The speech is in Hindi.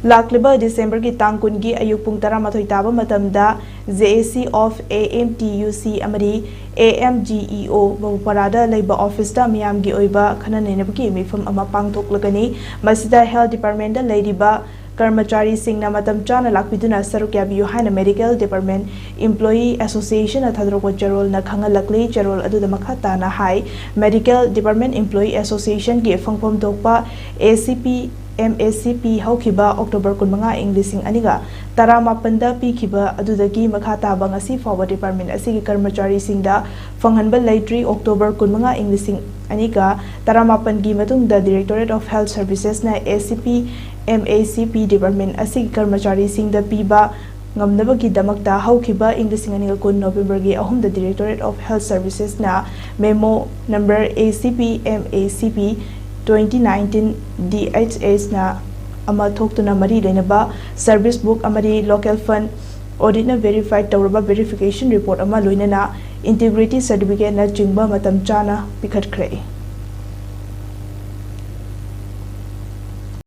लाक्लिबा दिसंबर की तांग कुनगी अयुक पुंग 12 ताबा मतमदा JAC of AMTUC Amari AMGEO बहुपरादा लेबा ऑफिस दा मियाम गी ओइबा खना नेनबकी मिफम अमा पांगथोकलगनी मसिदा हेल्थ डिपार्टमेंट दा लेरिबा कर्मचारी सिंगना मतम चाना लाक्पिदुना सरुक याबियु हाइना मेडिकल डिपार्टमेंट एम्प्लॉई एसोसिएशन अथाद्रोको चेरोल न खंगलकली चेरोल अदुदा मखा ताना high medical department employee association की फंगफम थोकपा ACP MACP हौखिबा अक्टोबर 15 इंग्लिशिंग अनिगा तरा मापंदा पीखिबा अदुदगी मखा ताबा ngasi फावो डिपार्टमेंट असि कर्मचारी सिंगदा फंगहनबा लेट्री अक्टोबर 15 इंग्लिशिंग अनिगा तरा मापन की मतुंगदा डायरेक्टोरेट ऑफ हेल्थ सर्विसेस ना ACP MACP डिपार्टमेंट असि कर्मचारी सिंगदा पीबा ngamnabagi damakta haukiba इंग्लिशिंग अनिगा कुन नवंबर की अहुमदा डायरेक्टोरेट ऑफ हेल्थ सर्विसेस ना memo number ACP MACP 2019 DHS na ama thoktuna mari lenaba service book amari local fund audit na verified tawraba verification report ama loinana integrity certificate na chingba matam chana pikhat khre